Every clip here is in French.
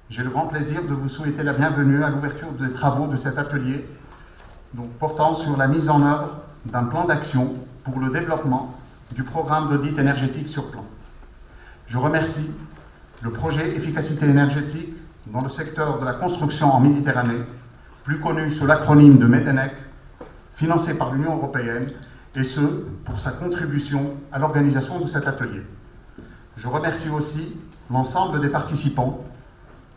J'ai le grand plaisir de vous souhaiter la bienvenue à l'ouverture des travaux de cet atelier portant sur la mise en œuvre d'un plan d'action pour le développement du programme d'audit énergétique sur plan. Je remercie le projet Efficacité énergétique dans le secteur de la construction en Méditerranée, plus connu sous l'acronyme de MEDENEC, financé par l'Union européenne, et ce, pour sa contribution à l'organisation de cet atelier. Je remercie aussi l'ensemble des participants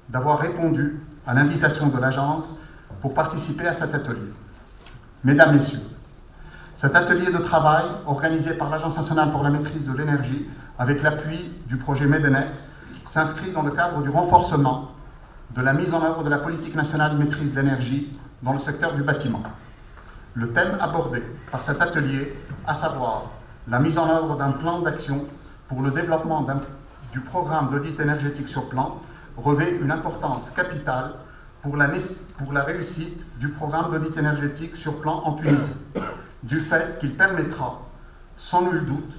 d'avoir répondu à l'invitation de l'agence pour participer à cet atelier. Mesdames, Messieurs, cet atelier de travail, organisé par l'Agence nationale pour la maîtrise de l'énergie, avec l'appui du projet MEDENEC, s'inscrit dans le cadre du renforcement de la mise en œuvre de la politique nationale de maîtrise de l'énergie dans le secteur du bâtiment. Le thème abordé par cet atelier, à savoir la mise en œuvre d'un plan d'action pour le développement du programme d'audit énergétique sur plan, revêt une importance capitale pour la réussite du programme d'audit énergétique sur plan en Tunisie, du fait qu'il permettra, sans nul doute,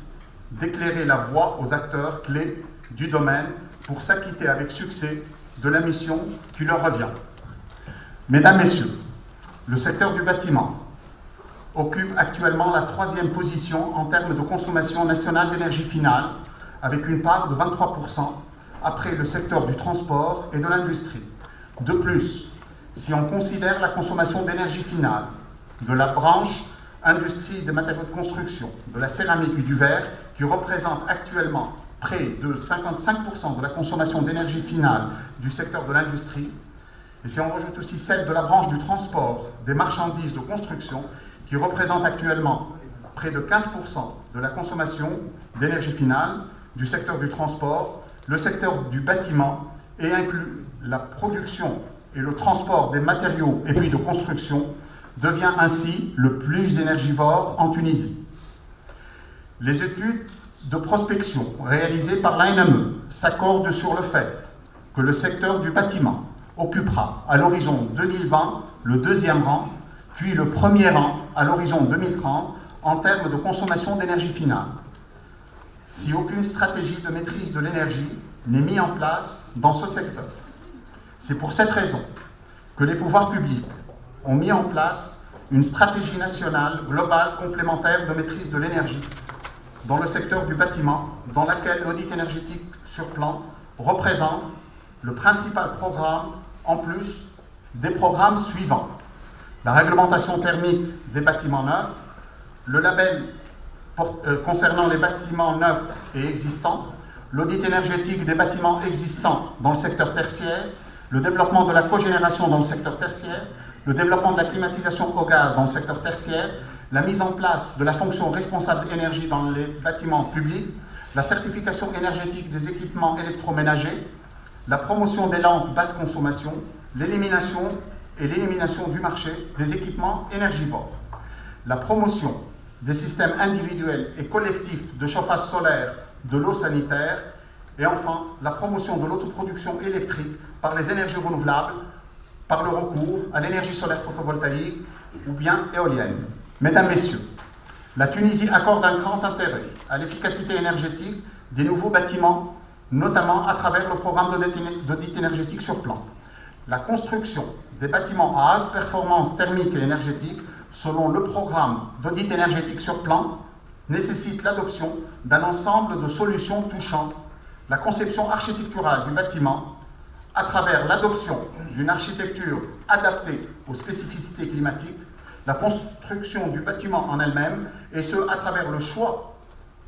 d'éclairer la voie aux acteurs clés du domaine pour s'acquitter avec succès de la mission qui leur revient. Mesdames, Messieurs, le secteur du bâtiment occupe actuellement la 3e position en termes de consommation nationale d'énergie finale, avec une part de 23%, après le secteur du transport et de l'industrie. De plus, si on considère la consommation d'énergie finale de la branche industrie des matériaux de construction, de la céramique et du verre, qui représente actuellement près de 55% de la consommation d'énergie finale du secteur de l'industrie, et si on rajoute aussi celle de la branche du transport des marchandises de construction, qui représente actuellement près de 15% de la consommation d'énergie finale du secteur du transport, le secteur du bâtiment et inclut la production et le transport des matériaux et puis de construction, devient ainsi le plus énergivore en Tunisie. Les études de prospection réalisées par l'ANME s'accordent sur le fait que le secteur du bâtiment occupera à l'horizon 2020 le 2e rang, puis le 1er rang à l'horizon 2030 en termes de consommation d'énergie finale, si aucune stratégie de maîtrise de l'énergie n'est mise en place dans ce secteur. C'est pour cette raison que les pouvoirs publics ont mis en place une stratégie nationale globale complémentaire de maîtrise de l'énergie dans le secteur du bâtiment, dans laquelle l'audit énergétique sur plan représente le principal programme, en plus des programmes suivants: la réglementation thermique des bâtiments neufs, le label concernant les bâtiments neufs et existants, l'audit énergétique des bâtiments existants dans le secteur tertiaire, le développement de la cogénération dans le secteur tertiaire, le développement de la climatisation au gaz dans le secteur tertiaire, la mise en place de la fonction responsable énergie dans les bâtiments publics, la certification énergétique des équipements électroménagers, la promotion des lampes basse consommation, l'élimination du marché des équipements énergivores, la promotion des systèmes individuels et collectifs de chauffage solaire, de l'eau sanitaire, et enfin la promotion de l'autoproduction électrique par les énergies renouvelables, par le recours à l'énergie solaire photovoltaïque ou bien éolienne. Mesdames, Messieurs, la Tunisie accorde un grand intérêt à l'efficacité énergétique des nouveaux bâtiments, notamment à travers le programme d'audit énergétique sur plan. La construction des bâtiments à haute performance thermique et énergétique, selon le programme d'audit énergétique sur plan, nécessite l'adoption d'un ensemble de solutions touchant la conception architecturale du bâtiment à travers l'adoption d'une architecture adaptée aux spécificités climatiques, la construction du bâtiment en elle-même, et ce, à travers le choix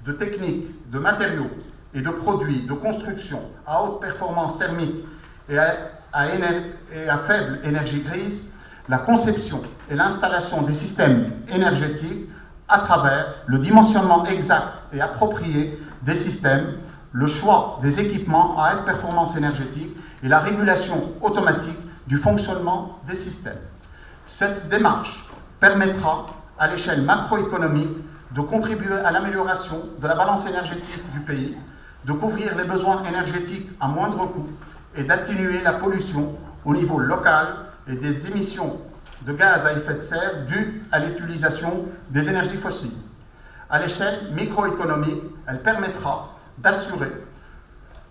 de techniques, de matériaux et de produits de construction à haute performance thermique et à faible énergie grise, la conception et l'installation des systèmes énergétiques à travers le dimensionnement exact et approprié des systèmes, le choix des équipements à haute performance énergétique et la régulation automatique du fonctionnement des systèmes. Cette démarche permettra, à l'échelle macroéconomique, de contribuer à l'amélioration de la balance énergétique du pays, de couvrir les besoins énergétiques à moindre coût et d'atténuer la pollution au niveau local et des émissions de gaz à effet de serre dues à l'utilisation des énergies fossiles. À l'échelle microéconomique, elle permettra d'assurer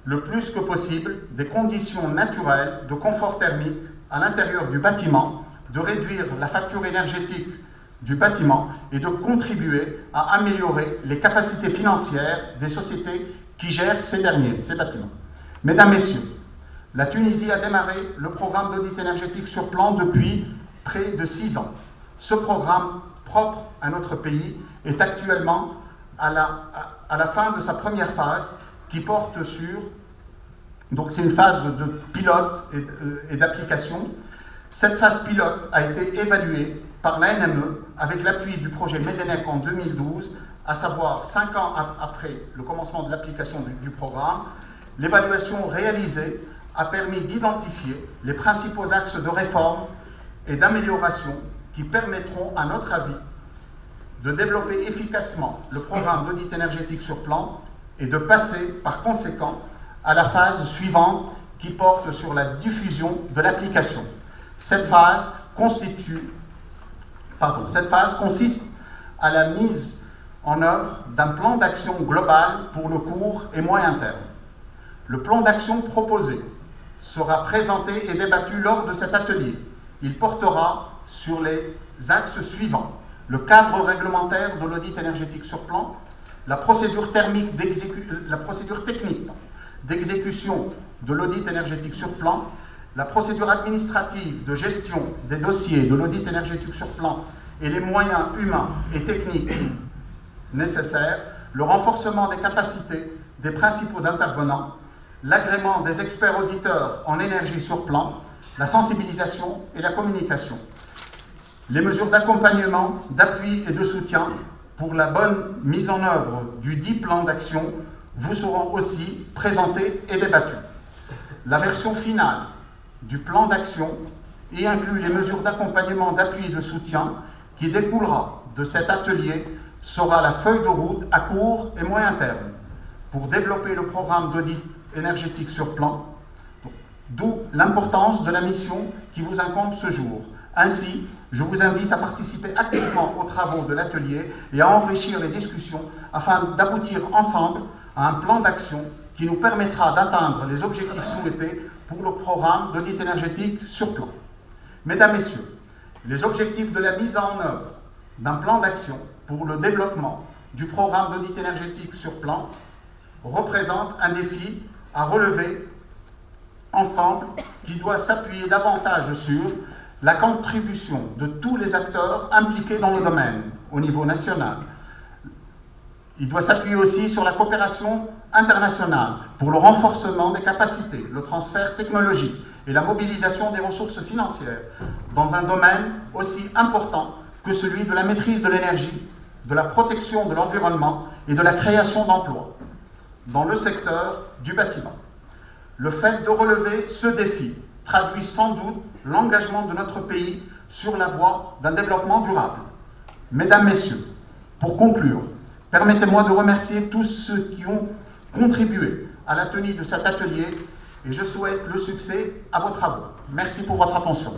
le plus que possible des conditions naturelles de confort thermique à l'intérieur du bâtiment, de réduire la facture énergétique du bâtiment et de contribuer à améliorer les capacités financières des sociétés qui gèrent ces bâtiments. Mesdames, Messieurs, la Tunisie a démarré le programme d'audit énergétique sur plan depuis près de 6 ans. Ce programme, propre à notre pays, est actuellement à la fin de sa première phase qui porte sur... Donc c'est une phase de pilote et d'application. Cette phase pilote a été évaluée par l'ANME avec l'appui du projet MEDENEC en 2012, à savoir 5 ans après le commencement de l'application du programme. L'évaluation réalisée a permis d'identifier les principaux axes de réforme et d'amélioration qui permettront, à notre avis, de développer efficacement le programme d'audit énergétique sur plan et de passer, par conséquent, à la phase suivante qui porte sur la diffusion de l'application. Cette phase consiste à la mise en œuvre d'un plan d'action global pour le court et moyen terme. Le plan d'action proposé sera présenté et débattu lors de cet atelier. Il portera sur les axes suivants: le cadre réglementaire de l'audit énergétique sur plan, la procédure technique d'exécution de l'audit énergétique sur plan, la procédure administrative de gestion des dossiers de l'audit énergétique sur plan et les moyens humains et techniques nécessaires, le renforcement des capacités des principaux intervenants, l'agrément des experts auditeurs en énergie sur plan, la sensibilisation et la communication. Les mesures d'accompagnement, d'appui et de soutien pour la bonne mise en œuvre du dit plan d'action vous seront aussi présentées et débattues. La version finale du plan d'action y inclut les mesures d'accompagnement, d'appui et de soutien qui découlera de cet atelier sera la feuille de route à court et moyen terme pour développer le programme d'audit énergétique sur plan, d'où l'importance de la mission qui vous incombe ce jour. Ainsi, je vous invite à participer activement aux travaux de l'atelier et à enrichir les discussions afin d'aboutir ensemble à un plan d'action qui nous permettra d'atteindre les objectifs souhaités pour le programme d'audit énergétique sur plan. Mesdames, Messieurs, les objectifs de la mise en œuvre d'un plan d'action pour le développement du programme d'audit énergétique sur plan représentent un défi à relever ensemble qui doit s'appuyer davantage sur la contribution de tous les acteurs impliqués dans le domaine au niveau national. Il doit s'appuyer aussi sur la coopération internationale pour le renforcement des capacités, le transfert technologique et la mobilisation des ressources financières dans un domaine aussi important que celui de la maîtrise de l'énergie, de la protection de l'environnement et de la création d'emplois dans le secteur du bâtiment. Le fait de relever ce défi traduit sans doute l'engagement de notre pays sur la voie d'un développement durable. Mesdames, Messieurs, pour conclure, permettez-moi de remercier tous ceux qui ont contribué à la tenue de cet atelier et je souhaite le succès à vos travaux. Merci pour votre attention.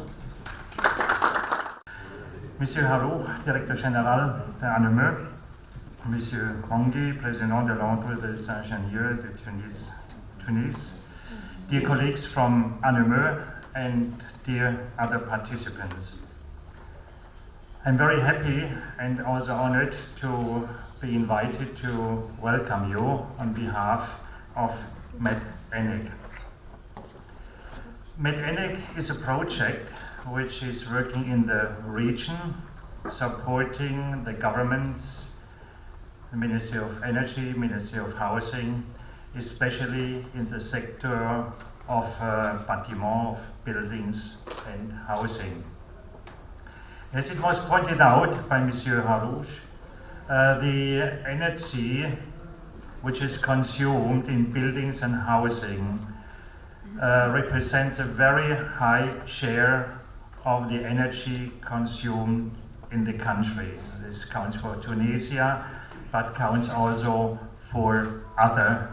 Monsieur Harouk, directeur général de ANME, Monsieur Krongi, président de l'Ordre des ingénieurs de Tunis, dear colleagues from ANME and dear other participants. I'm very happy and also honored to be invited to welcome you on behalf of MEDENEC. MEDENEC is a project which is working in the region, supporting the governments, the Ministry of Energy, Ministry of Housing, especially in the sector of bâtiments, of buildings and housing. As it was pointed out by Monsieur Harouk, the energy which is consumed in buildings and housing represents a very high share of the energy consumed in the country. This counts for Tunisia, but counts also for other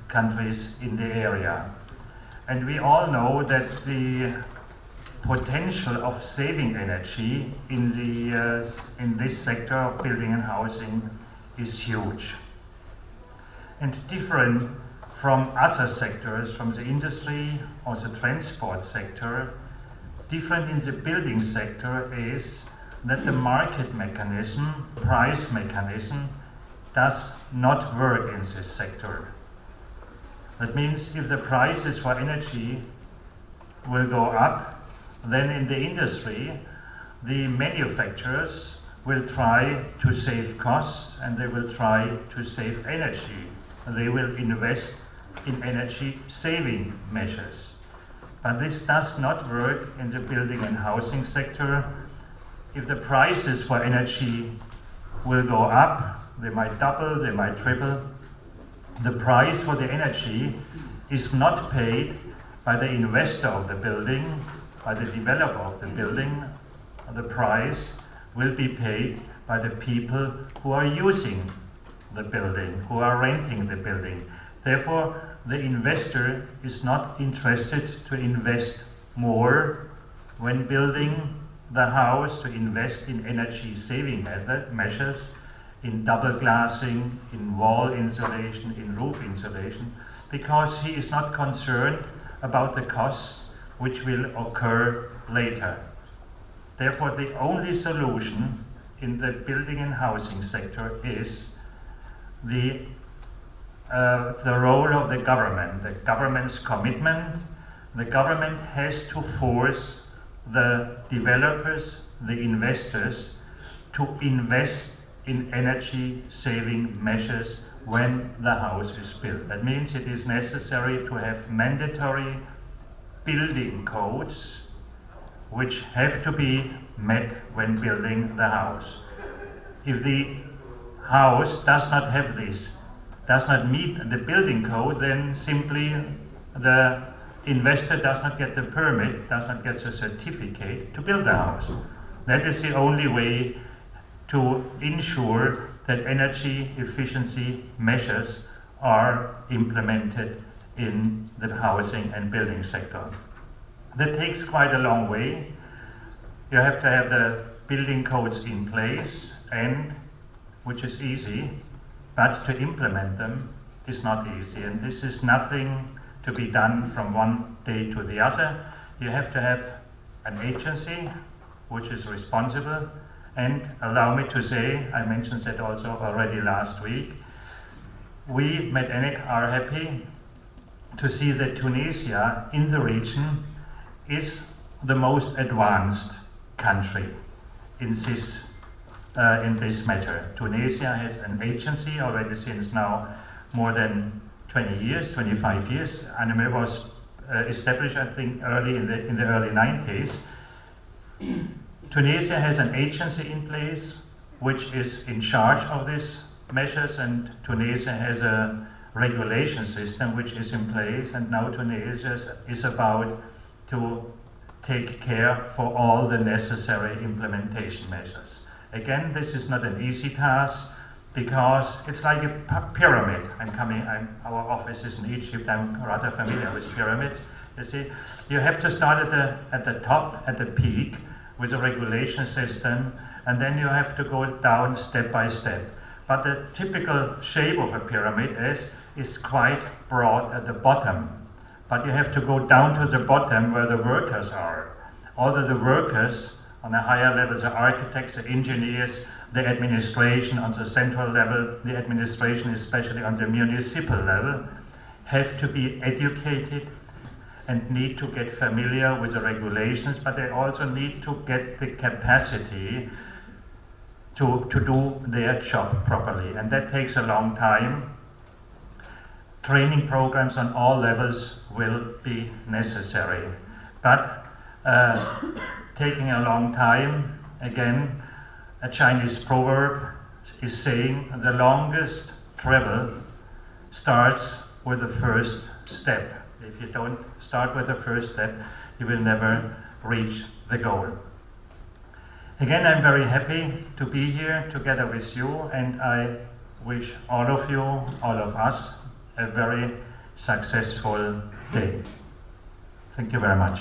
countries in the area. And we all know that the potential of saving energy in this sector of building and housing is huge. And different from other sectors, from the industry or the transport sector, different in the building sector is that the market mechanism, price mechanism, does not work in this sector. That means if the prices for energy will go up, then in the industry, the manufacturers will try to save costs and they will try to save energy. They will invest in energy saving measures. But this does not work in the building and housing sector. If the prices for energy will go up, they might double, they might triple. The price for the energy is not paid by the investor of the building, by the developer of the building. The price will be paid by the people who are using the building, who are renting the building. Therefore, the investor is not interested to invest more when building the house, to invest in energy saving measures, in double glassing, in wall insulation, in roof insulation, because he is not concerned about the costs which will occur later. Therefore, the only solution in the building and housing sector is the role of the government's commitment. The government has to force the developers, the investors, to invest in energy saving measures when the house is built. That means it is necessary to have mandatory building codes which have to be met when building the house. If the house does not have this, does not meet the building code, then simply the investor does not get the permit, does not get the certificate to build the house. That is the only way to ensure that energy efficiency measures are implemented in the housing and building sector. That takes quite a long way. You have to have the building codes in place, and which is easy, but to implement them is not easy. And this is nothing to be done from one day to the other. You have to have an agency which is responsible. And allow me to say, I mentioned that also already last week, we, MEDENEC, are happy to see that Tunisia in the region is the most advanced country in this matter. Tunisia has an agency already since now more than 20 years, 25 years. ANEME was established, I think, in the early 90s. Tunisia has an agency in place which is in charge of these measures, and Tunisia has a regulation system which is in place, and now Tunisia is about to take care for all the necessary implementation measures. Again, this is not an easy task because it's like a pyramid. Our office is in Egypt, I'm rather familiar with pyramids. You see, you have to start at the top, at the peak, with a regulation system, and then you have to go down step by step. But the typical shape of a pyramid is quite broad at the bottom. But you have to go down to the bottom where the workers are. Although the workers on a higher level, the architects, the engineers, the administration on the central level, the administration especially on the municipal level, have to be educated and need to get familiar with the regulations, but they also need to get the capacity to do their job properly. And that takes a long time. Training programs on all levels will be necessary. But taking a long time, again, a Chinese proverb is saying the longest travel starts with the first step. If you don't start with the first step, you will never reach the goal. Again, I'm very happy to be here together with you, and I wish all of you, all of us, a very successful day. Thank you very much.